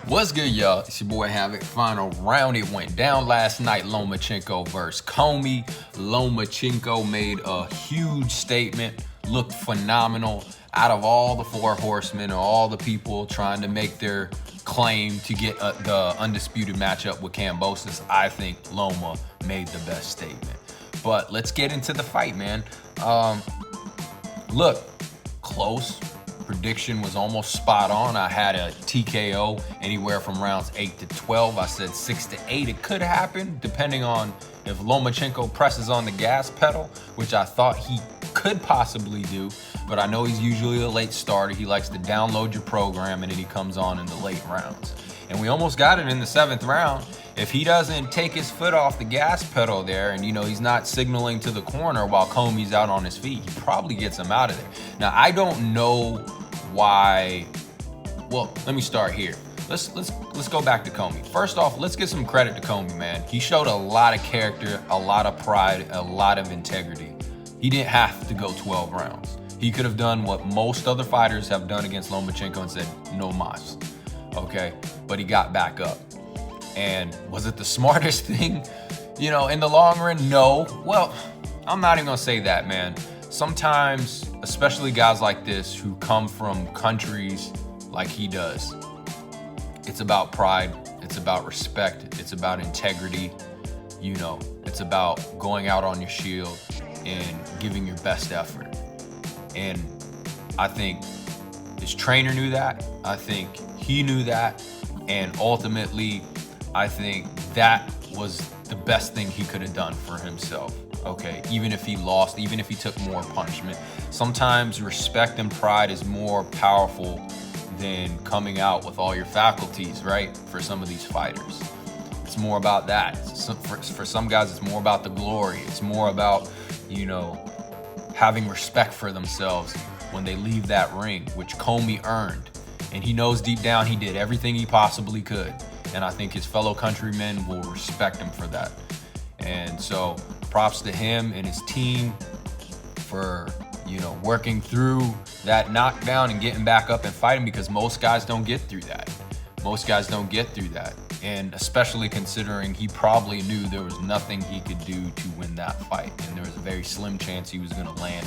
What's good, y'all? It's your boy Havoc. Final round. It went down last night. Lomachenko versus Commey. Lomachenko made a huge statement. Looked phenomenal. Out of all the four horsemen or all the people trying to make their claim to get the undisputed matchup with Kambosos, I think Loma made the best statement. But let's get into the fight, man. Look, close. Prediction was almost spot on. I had a TKO anywhere from rounds 8 to 12. I said 6 to 8. It could happen depending on if Lomachenko presses on the gas pedal, which I thought he could possibly do, but I know he's usually a late starter. He likes to download your program and then he comes on in the late rounds. And we almost got it in the 7th round. If he doesn't take his foot off the gas pedal there and, he's not signaling to the corner while Commey's out on his feet, he probably gets him out of there. Now, I don't know why. Well, let me start here. Let's go back to Commey. First off, let's give some credit to Commey, man. He showed a lot of character, a lot of pride, a lot of integrity. He didn't have to go 12 rounds. He could have done what most other fighters have done against Lomachenko and said, no mas. Okay? But he got back up. And was it the smartest thing? In the long run, no. Well, I'm not even gonna say that, man. Sometimes, especially guys like this who come from countries like he does, it's about pride, it's about respect, it's about integrity, it's about going out on your shield and giving your best effort. And I think his trainer knew that. I think he knew that. And ultimately, I think that was the best thing he could have done for himself. Okay, even if he lost, even if he took more punishment. Sometimes respect and pride is more powerful than coming out with all your faculties, right? For some of these fighters. It's more about that. For some guys, it's more about the glory. It's more about, having respect for themselves when they leave that ring, which Commey earned. And he knows deep down he did everything he possibly could. And I think his fellow countrymen will respect him for that. And so props to him and his team for, working through that knockdown and getting back up and fighting, because most guys don't get through that. And especially considering he probably knew there was nothing he could do to win that fight. And there was a very slim chance he was going to land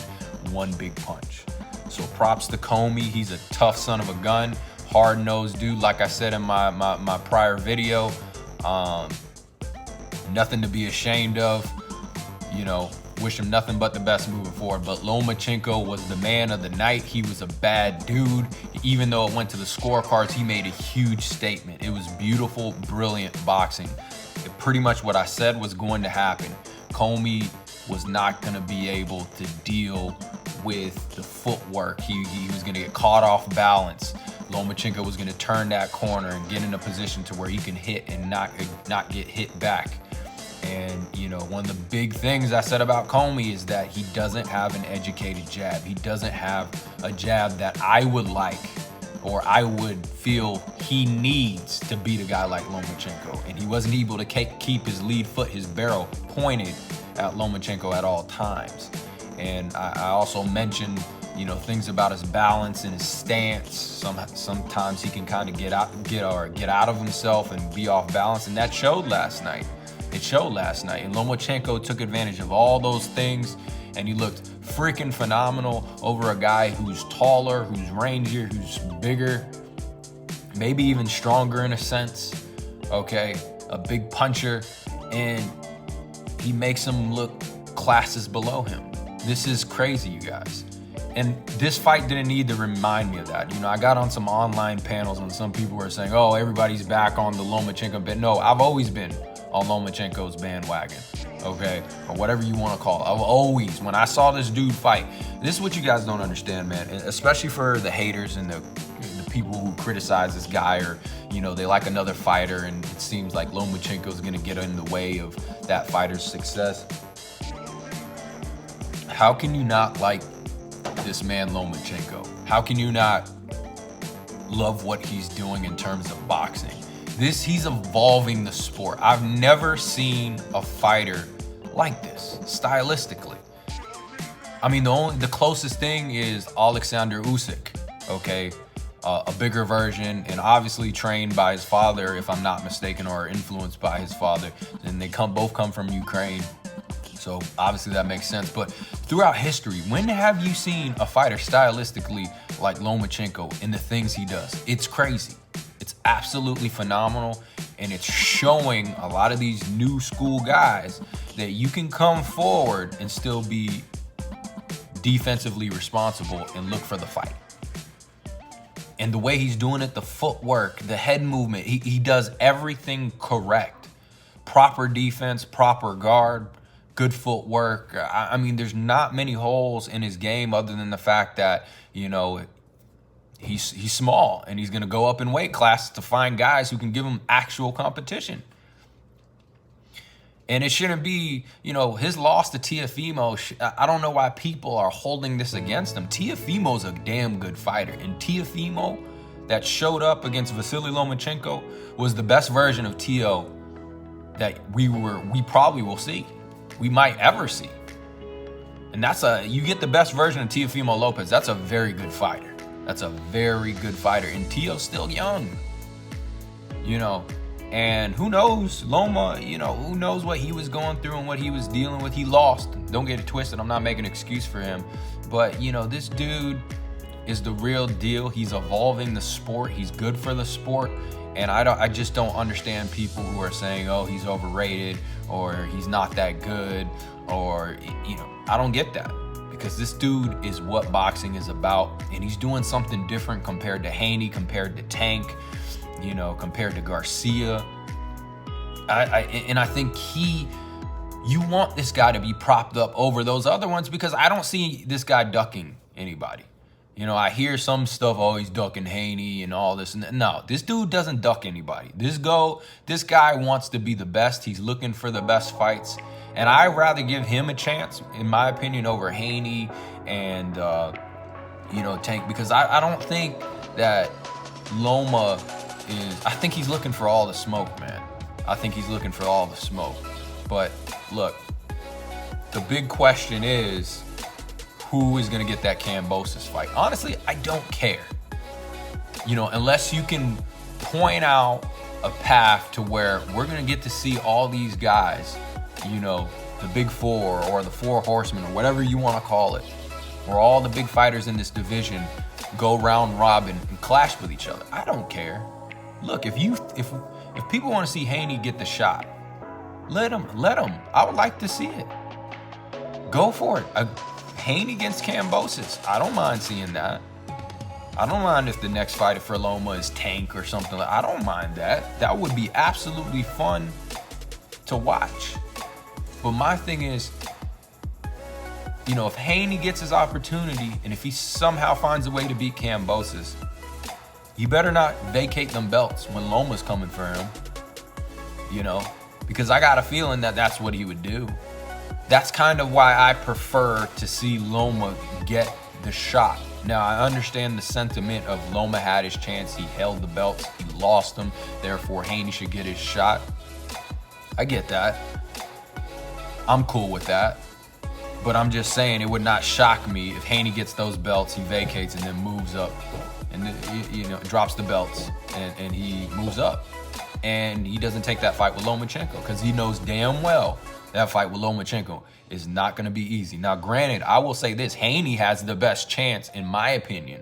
one big punch. So props to Commey. He's a tough son of a gun. Hard-nosed dude, like I said in my prior video. Nothing to be ashamed of. Wish him nothing but the best moving forward. But Lomachenko was the man of the night. He was a bad dude. Even though it went to the scorecards, he made a huge statement. It was beautiful, brilliant boxing. Pretty much what I said was going to happen. Commey was not going to be able to deal with the footwork. He was going to get caught off balance. Lomachenko was going to turn that corner and get in a position to where he can hit and not get hit back. And, one of the big things I said about Commey is that he doesn't have an educated jab. He doesn't have a jab that I would like or I would feel he needs to beat a guy like Lomachenko. And he wasn't able to keep his lead foot, his barrel, pointed at Lomachenko at all times. And I also mentioned, things about his balance and his stance. Sometimes he can kind of get out of himself and be off balance, and that showed last night. It showed last night, and Lomachenko took advantage of all those things, and he looked freaking phenomenal over a guy who's taller, who's rangier, who's bigger, maybe even stronger in a sense. Okay, a big puncher, and he makes him look classes below him. This is crazy, you guys. And this fight didn't need to remind me of that. I got on some online panels when some people were saying, oh, everybody's back on the Lomachenko bit. No, I've always been on Lomachenko's bandwagon, okay? Or whatever you want to call it. I've always, when I saw this dude fight, this is what you guys don't understand, man, especially for the haters and the people who criticize this guy, or, they like another fighter and it seems like Lomachenko's going to get in the way of that fighter's success. How can you not like this man Lomachenko? How can you not love what he's doing in terms of boxing? He's evolving the sport. I've never seen a fighter like this, stylistically. I mean, the closest thing is Alexander Usyk, okay? a bigger version, and obviously trained by his father, if I'm not mistaken, or influenced by his father. And they both come from Ukraine. So obviously that makes sense. But throughout history, when have you seen a fighter stylistically like Lomachenko in the things he does? It's crazy. It's absolutely phenomenal. And it's showing a lot of these new school guys that you can come forward and still be defensively responsible and look for the fight. And the way he's doing it, the footwork, the head movement, he does everything correct. Proper defense, proper guard, good footwork. I mean, there's not many holes in his game other than the fact that, you know, he's small and he's going to go up in weight classes to find guys who can give him actual competition. And it shouldn't be, you know, his loss to Teofimo. I don't know why people are holding this against him. Teofimo's a damn good fighter. And Teofimo that showed up against Vasily Lomachenko was the best version of Teo that we probably will see. We might ever see. And you get the best version of Teofimo Lopez. That's a very good fighter. That's a very good fighter. And Teo's still young, you know. And who knows, Loma, you know, who knows what he was going through and what he was dealing with. He lost. Don't get it twisted. I'm not making an excuse for him. But, you know, this dude is the real deal. He's evolving the sport. He's good for the sport. And I just don't understand people who are saying, oh, he's overrated or he's not that good, or, you know, I don't get that. Because this dude is what boxing is about. And he's doing something different compared to Haney, compared to Tank, you know, compared to Garcia. I think you want this guy to be propped up over those other ones, because I don't see this guy ducking anybody. You know, I hear some stuff, oh, he's ducking Haney and all this. No, this dude doesn't duck anybody. This guy wants to be the best. He's looking for the best fights. And I'd rather give him a chance, in my opinion, over Haney and, you know, Tank, because I don't think that Loma I think he's looking for all the smoke, man. I think he's looking for all the smoke. But look, the big question is, who is going to get that Kambosos fight? Honestly, I don't care. You know, unless you can point out a path to where we're going to get to see all these guys, you know, the big four or the four horsemen or whatever you want to call it, where all the big fighters in this division go round robin and clash with each other. I don't care. Look, if people want to see Haney get the shot, let him. I would like to see it. Go for it. Haney against Kambosos. I don't mind seeing that. I don't mind if the next fighter for Loma is Tank or something. I don't mind that. That would be absolutely fun to watch. But my thing is, you know, if Haney gets his opportunity and if he somehow finds a way to beat Kambosos, you better not vacate them belts when Loma's coming for him, you know, because I got a feeling that that's what he would do. That's kind of why I prefer to see Loma get the shot. Now, I understand the sentiment of Loma had his chance. He held the belts. He lost them. Therefore, Haney should get his shot. I get that. I'm cool with that. But I'm just saying, it would not shock me if Haney gets those belts, he vacates, and then moves up. And, you know, drops the belts, and he moves up. And he doesn't take that fight with Lomachenko, because he knows damn well that fight with Lomachenko is not going to be easy. Now, granted, I will say this. Haney has the best chance, in my opinion,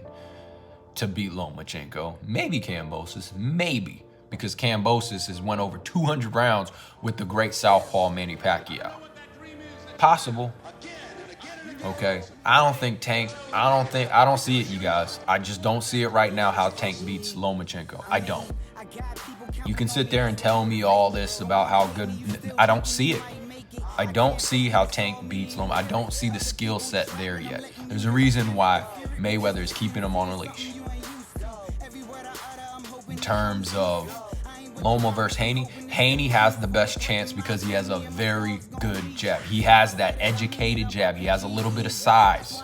to beat Lomachenko. Maybe Kambosos. Maybe. Because Kambosos has went over 200 rounds with the great southpaw Manny Pacquiao. Possible. Okay. I don't think Tank, I don't see it, you guys. I just don't see it right now how Tank beats Lomachenko. I don't. You can sit there and tell me all this about how good. I don't see it. I don't see how Tank beats Loma. I don't see the skill set there yet. There's a reason why Mayweather is keeping him on a leash. In terms of Loma versus Haney, Haney has the best chance because he has a very good jab. He has that educated jab. He has a little bit of size,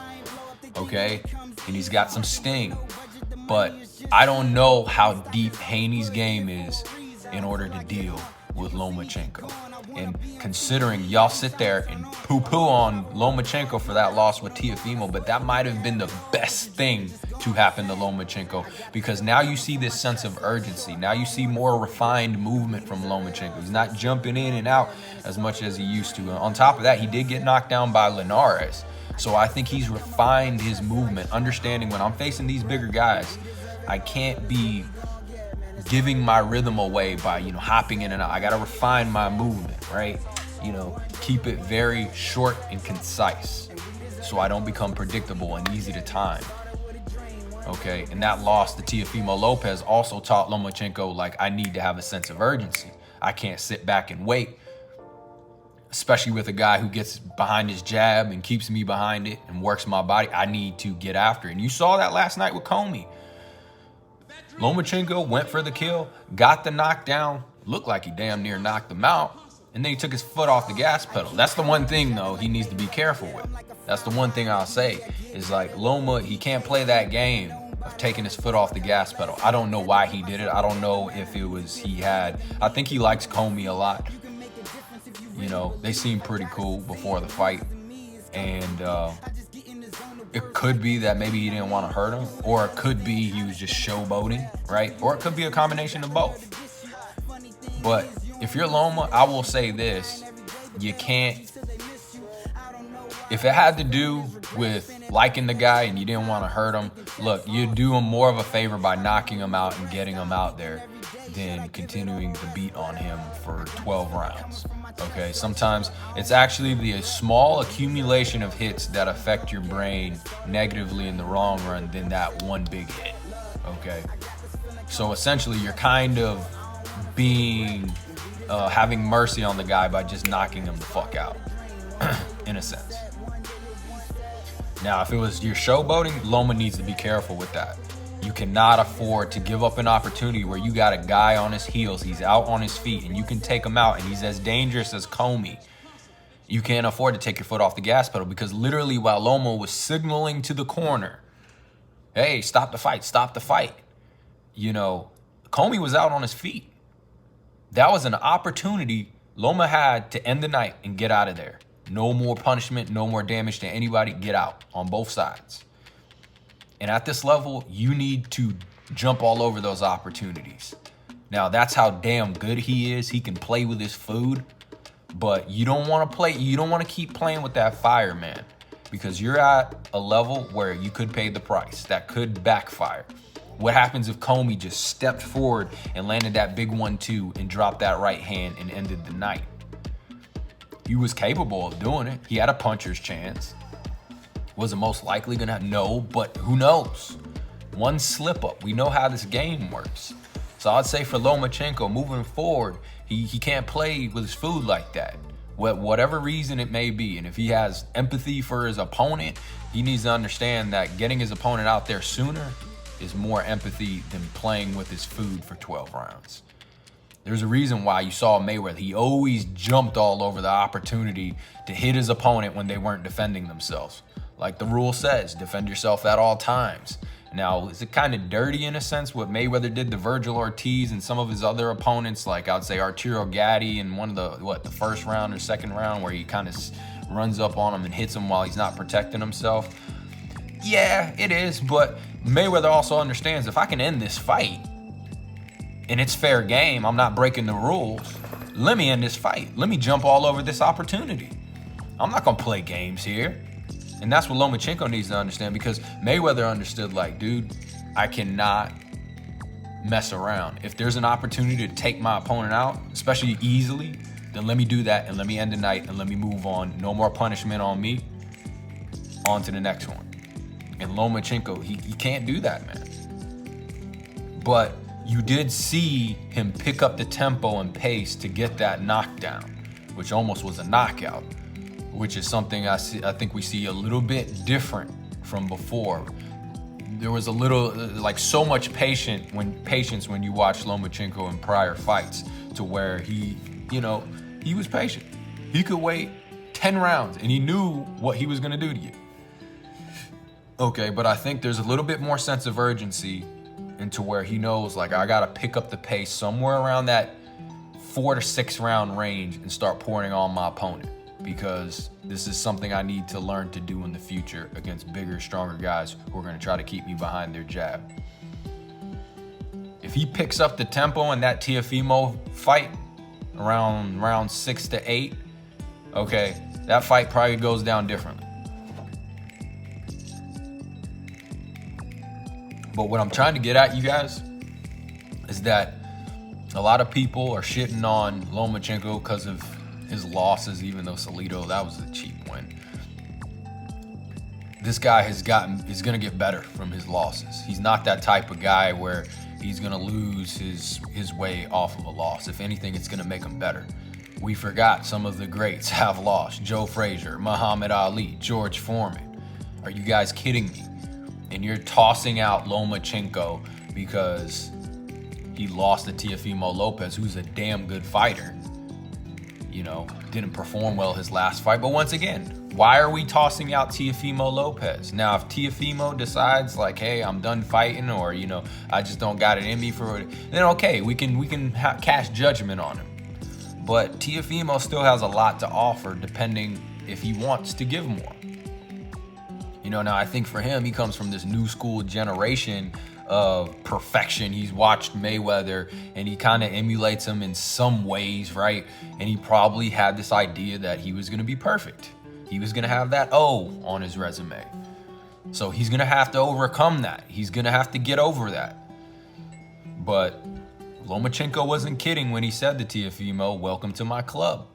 okay? And he's got some sting. But I don't know how deep Haney's game is in order to deal with Lomachenko. And considering y'all sit there and poo-poo on Lomachenko for that loss with Teofimo, but that might have been the best thing to happen to Lomachenko, because now you see this sense of urgency. Now you see more refined movement from Lomachenko. He's not jumping in and out as much as he used to. And on top of that, he did get knocked down by Linares. So I think he's refined his movement, understanding when I'm facing these bigger guys, I can't be giving my rhythm away by, hopping in and out. I got to refine my movement, right? Keep it very short and concise so I don't become predictable and easy to time. Okay, and that loss to Teofimo Lopez also taught Lomachenko, like, I need to have a sense of urgency. I can't sit back and wait, especially with a guy who gets behind his jab and keeps me behind it and works my body. I need to get after it. And you saw that last night with Commey. Lomachenko went for the kill, got the knockdown, looked like he damn near knocked him out, and then he took his foot off the gas pedal. That's the one thing, though, he needs to be careful with. That's the one thing I'll say is, like, Loma, he can't play that game of taking his foot off the gas pedal. I don't know why he did it. I don't know if it was I think he likes Commey a lot. They seemed pretty cool before the fight. And it could be that maybe he didn't want to hurt him, or it could be he was just showboating, right? Or it could be a combination of both. But if you're Loma, I will say this, you can't, if it had to do with liking the guy and you didn't want to hurt him, look, you do him more of a favor by knocking him out and getting him out there than continuing to beat on him for 12 rounds. Okay, sometimes it's actually the small accumulation of hits that affect your brain negatively in the long run than that one big hit. Okay, so essentially you're kind of being having mercy on the guy by just knocking him the fuck out in a sense. Now, if it was your showboating, Loma needs to be careful with that. You cannot afford to give up an opportunity where you got a guy on his heels, he's out on his feet, and you can take him out, and he's as dangerous as Commey. You can't afford to take your foot off the gas pedal, because literally while Loma was signaling to the corner, hey, stop the fight, Commey was out on his feet. That was an opportunity Loma had to end the night and get out of there. No more punishment, no more damage to anybody, get out on both sides. And at this level, you need to jump all over those opportunities. Now, that's how damn good he is. He can play with his food, but you don't want to keep playing with that fire, man, because you're at a level where you could pay the price. That could backfire. What happens if Commey just stepped forward and landed that big 1-2 and dropped that right hand and ended the night? He was capable of doing it. He had a puncher's chance. Was it most likely gonna no, but who knows? One slip up. We know how this game works. So I'd say for Lomachenko, moving forward, he can't play with his food like that. Whatever reason it may be. And if he has empathy for his opponent, he needs to understand that getting his opponent out there sooner is more empathy than playing with his food for 12 rounds. There's a reason why you saw Mayweather. He always jumped all over the opportunity to hit his opponent when they weren't defending themselves. Like the rule says, defend yourself at all times. Now, is it kind of dirty in a sense what Mayweather did to Virgil Ortiz and some of his other opponents, like I'd say Arturo Gatti in one of the first round or second round, where he kind of runs up on him and hits him while he's not protecting himself? Yeah, it is, but Mayweather also understands, if I can end this fight and it's fair game, I'm not breaking the rules, let me end this fight. Let me jump all over this opportunity. I'm not gonna play games here. And that's what Lomachenko needs to understand, because Mayweather understood, like, dude, I cannot mess around. If there's an opportunity to take my opponent out, especially easily, then let me do that and let me end the night and let me move on. No more punishment on me. On to the next one. And Lomachenko, he can't do that, man. But you did see him pick up the tempo and pace to get that knockdown, which almost was a knockout, which is something I think we see a little bit different from before. There was a little, like, so much patience when you watch Lomachenko in prior fights, to where he was patient. He could wait 10 rounds and he knew what he was gonna do to you. Okay, but I think there's a little bit more sense of urgency into where he knows, like, I gotta pick up the pace somewhere around that 4 to 6 round range and start pouring on my opponent, because this is something I need to learn to do in the future against bigger, stronger guys who are going to try to keep me behind their jab. If he picks up the tempo in that Teofimo fight around round 6 to 8, okay, that fight probably goes down differently. But what I'm trying to get at, you guys, is that a lot of people are shitting on Lomachenko because of his losses, even though Salido, that was a cheap win. This guy is gonna get better from his losses. He's not that type of guy where he's gonna lose his way off of a loss. If anything, it's gonna make him better. We forgot some of the greats have lost. Joe Frazier, Muhammad Ali, George Foreman. Are you guys kidding me? And you're tossing out Lomachenko because he lost to Teofimo Lopez, who's a damn good fighter. You know, didn't perform well his last fight. But once again, why are we tossing out Teofimo Lopez? Now, if Teofimo decides like, hey, I'm done fighting, or, you know, I just don't got it in me for it, then okay, we can cast judgment on him. But Teofimo still has a lot to offer, depending if he wants to give more. You know, now I think for him, he comes from this new school generation of perfection. He's watched Mayweather and he kind of emulates him in some ways, right? And he probably had this idea that he was going to be perfect. He was going to have that O on his resume. So he's going to have to overcome that. He's going to have to get over that. But Lomachenko wasn't kidding when he said to Teofimo, welcome to my club.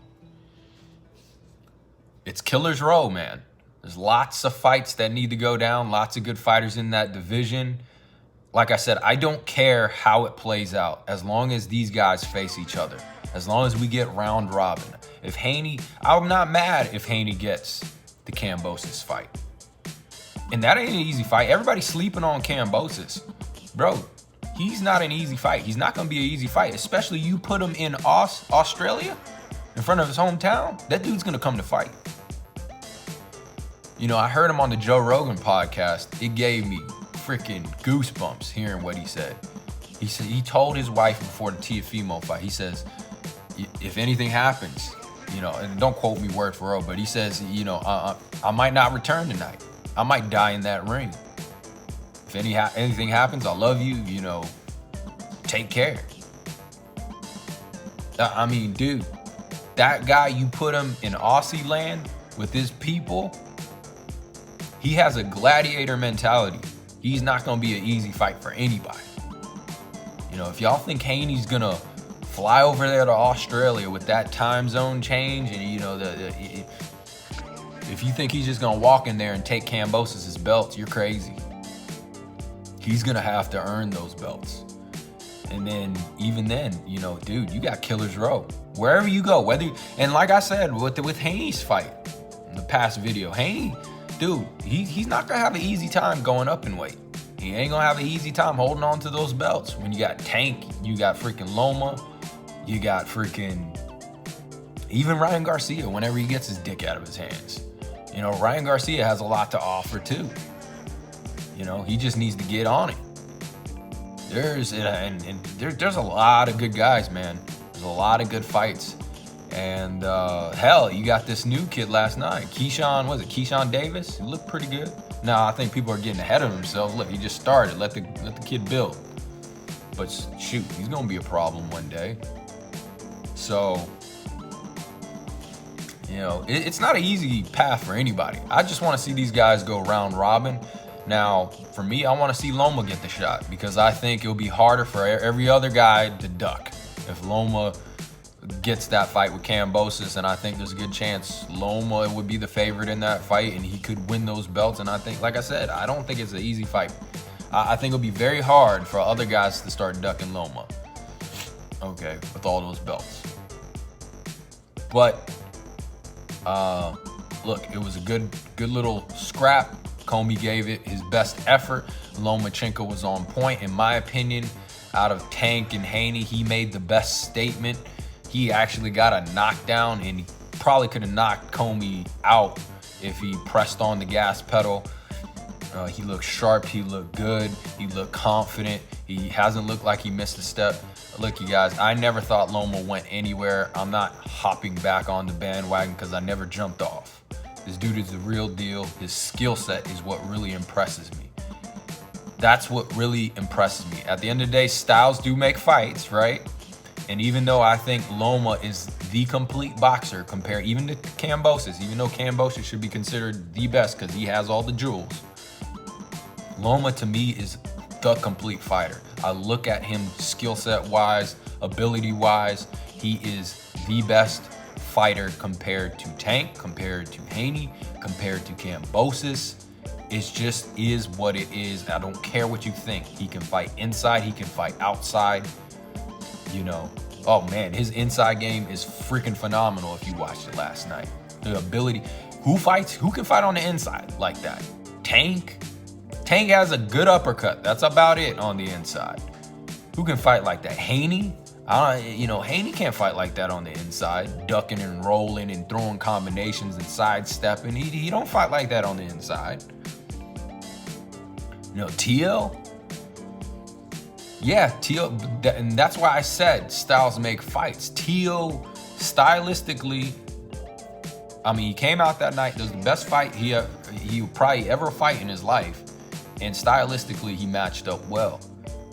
It's killer's row, man. There's lots of fights that need to go down, lots of good fighters in that division. Like I said, I don't care how it plays out as long as these guys face each other, as long as we get round robin. If Haney, I'm not mad if Haney gets the Kambosos fight. And that ain't an easy fight. Everybody's sleeping on Kambosos. Bro, he's not an easy fight. He's not going to be an easy fight, especially you put him in Australia in front of his hometown. That dude's going to come to fight. You know, I heard him on the Joe Rogan podcast. It gave me freaking goosebumps hearing what he said. He said he told his wife before the Teofimo fight, he says, if anything happens, you know, and don't quote me word for word, but he says, you know, I might not return tonight. I might die in that ring. If anything happens, I love you, you know, take care. I mean, dude, that guy, you put him in Aussie land with his people, he has a gladiator mentality. He's not going to be an easy fight for anybody. You know, if y'all think Haney's going to fly over there to Australia with that time zone change, and, you know, if you think he's just going to walk in there and take Kambosos' belts, you're crazy. He's going to have to earn those belts. And then, even then, you know, dude, you got killer's row. Wherever you go, and like I said, with Haney's fight in the past video, Haney, dude, he's not going to have an easy time going up in weight. He ain't going to have an easy time holding on to those belts. When you got Tank, you got freaking Loma, you got freaking even Ryan Garcia whenever he gets his dick out of his hands. You know, Ryan Garcia has a lot to offer too. You know, he just needs to get on it. There's a lot of good guys, man. There's a lot of good fights. And hell, you got this new kid last night, Keyshawn Davis? He looked pretty good. Now I think people are getting ahead of themselves. Look, he just started. Let the kid build. But shoot, he's gonna be a problem one day. So, you know, it's not an easy path for anybody. I just want to see these guys go round robin. Now, for me, I want to see Loma get the shot because I think it'll be harder for every other guy to duck if Loma gets that fight with Kambosos, and I think there's a good chance Loma would be the favorite in that fight and he could win those belts. And I think, like I said, I don't think it's an easy fight. I think it'll be very hard for other guys to start ducking Loma, okay, with all those belts. But look, it was a good little scrap. Commey gave it his best effort. Lomachenko was on point. In my opinion, out of Tank and Haney, he made the best statement. He actually got a knockdown, and he probably could have knocked Commey out if he pressed on the gas pedal. He looked sharp. He looked good. He looked confident. He hasn't looked like he missed a step. Look, you guys, I never thought Loma went anywhere. I'm not hopping back on the bandwagon because I never jumped off. This dude is the real deal. His skill set is what really impresses me. That's what really impresses me. At the end of the day, styles do make fights, right? And even though I think Loma is the complete boxer compared even to Kambosos, even though Kambosos should be considered the best because he has all the jewels, Loma to me is the complete fighter. I look at him skill set wise, ability wise, he is the best fighter compared to Tank, compared to Haney, compared to Kambosos. It just is what it is. I don't care what you think. He can fight inside, he can fight outside. You know, oh man, his inside game is freaking phenomenal if you watched it last night. The ability, who can fight on the inside like that? Tank has a good uppercut. That's about it on the inside. Who can fight like that? Haney? Haney can't fight like that on the inside. Ducking and rolling and throwing combinations and sidestepping. He don't fight like that on the inside. You know, TL? Yeah, TL, and that's why I said styles make fights. TL, stylistically, I mean, he came out that night, it was the best fight he probably ever fight in his life. And stylistically, he matched up well.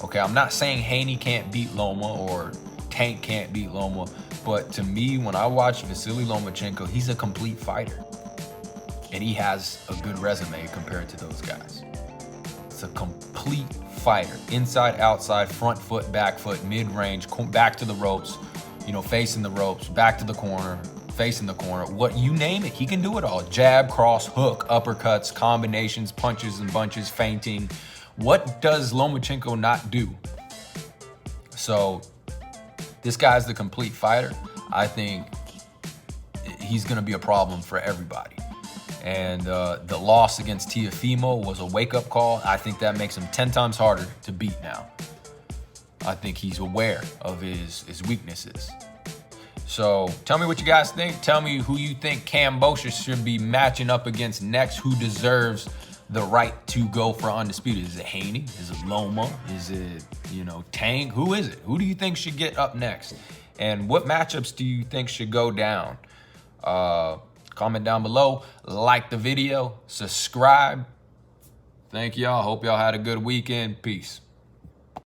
Okay, I'm not saying Haney can't beat Loma or Tank can't beat Loma, but to me, when I watch Vasily Lomachenko, he's a complete fighter. And he has a good resume compared to those guys. It's a complete fighter. Inside, outside, front foot, back foot, mid-range, back to the ropes, facing the ropes, back to the corner, facing the corner. What you name it, he can do it all. Jab, cross, hook, uppercuts, combinations, punches and bunches, feinting. What does Lomachenko not do? So this guy's the complete fighter. I think he's going to be a problem for everybody. And the loss against Teofimo was a wake-up call. I think that makes him 10 times harder to beat now. I think he's aware of his weaknesses. So tell me what you guys think. Tell me who you think Kambosos should be matching up against next. Who deserves the right to go for undisputed? Is it Haney? Is it Loma? Is it, Tank? Who is it? Who do you think should get up next? And what matchups do you think should go down? Comment down below. Like the video. Subscribe. Thank y'all. Hope y'all had a good weekend. Peace.